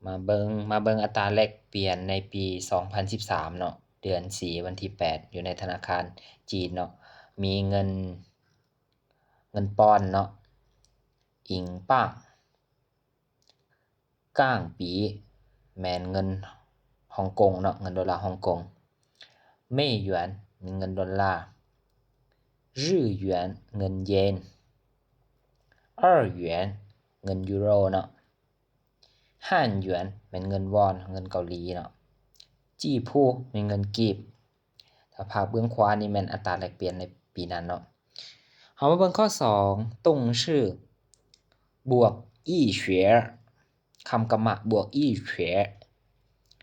มาเบิงอัตราแลกเปลี่ยนในปี2013เนาะเดือน4วันที่8อยู่ในธนาคารจีนเนาะมีเงินปอนด์เนาะอิงป้างก้างปีแม่นเงินฮ่องกงเนาะเงินดอลลาร์ฮ่องกงเม่หยวนเงินดอลลาร์รื่อหยวนเงินเยนอ้อหยวนเงินยูโรเนาะฮ่านหยวนเป็นเงินวอนเงินเกาหลีเนาะจี้ผู้เป็นเงินกีบถ้าภาพเบื้องขวานี่แม่นอัตราแลกเปลี่ยนในปีนั้นเนาะเฮามาเบิ่งข้อ2ต้งชื่อบวกอี้เฉวียคำกรรมะบวกอี้เฉวีย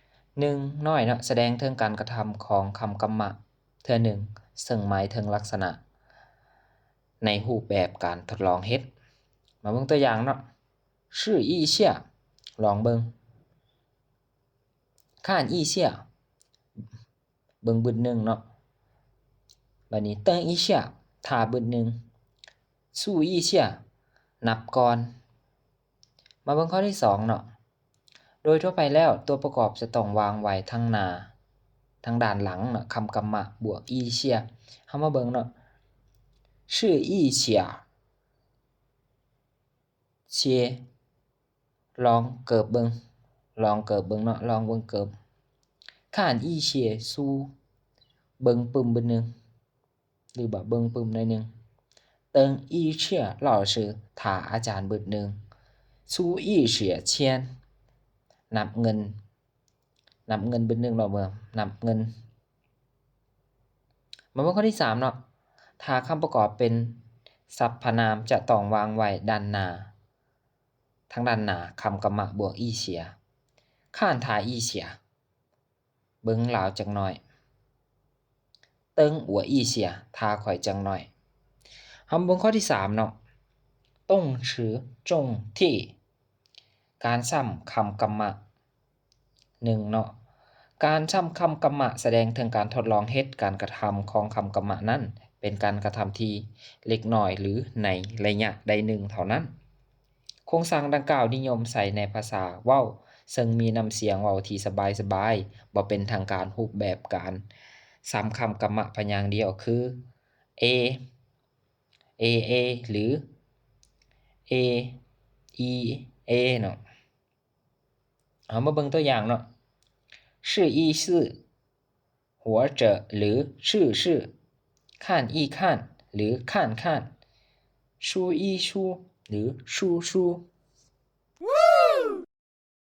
1น้อยเนาะแสดงถึงการกระทำของคำกรรมะเทื่อหนึ่งซึ่งหมายถึงลักษณะในรูปแบบการทดลองเฮ็ดมาเบิ่งตัวอย่างเนาะชื่ออี้เสี่ยลองเบิ่งข้านอี้เสี่ยเบิ่งบึดหนึ่งเนาะบัดนี้เติ้งอี้เสี่ยท่าบึดหนึ่งสู้อี้เสี่ยนับก่อนมาเบิ่งข้อที่2เนาะโดยทั่วไปแล้วตัวประกอบจะต้องวางไว้ทางหน้าทางด้านหลังเนาะคำกรรมะบวกอี้เสี่ยเฮามาเบิ่งเนาะชื่ออี้เสี่ยเชียลองเกิบเบิ่งเนาะลองเบิ่งเกิบข้านอี้เชียสู้เบิ่งปึ้มบึดหนึ่งหรือว่าเบิ่งปึ้มหน่อยหนึ่งเติ้งอี้เชี่ย老师ท่าอาจารย์บึดหนึ่งสู้อี้เฉียเชียนนับเงินบึดหนึ่งเนาะเบิ่งนับเงินมาเบิ่งข้อที่3เนาะถ้าคำประกอบเป็นสรรพนามจะต้องวางไว้ด้านหน้าทางด้านหน้าคำกรรมะบวกอี้เฉียข้านท่าอี้เฉียเบิ่งลาวจักหน่อยเติ้งอัวอี้เฉียท่าข่อยจังหน่อยเฮาเบิ่งข้อที่3เนาะต้งชื่อจงที่การซ้ำคำกรรมะ1เนาะการซ้ำคำกรรมะแสดงถึงการทดลองเฮ็ดการกระทำของคำกรรมะนั้นเป็นการกระทำที่เล็กน้อยหรือในระยะใดหนึ่งเท่านั้นโครงสร้างดังกล่าวนิยมใส่ในภาษาเว้าซึ่งมีน้ำเสียงเว้าที่สบายๆบ่เป็นทางการรูปแบบการซ้ำคำกรรมะพยางค์เดียวคือ aหรือ a e a เนาะเอามาเบิ่งตัวอย่างเนาะชื่ออี้ซื่อหัวเจอหรือชื่อข้านอี้ข้านหรือข้านชูอี้ชูหรือชู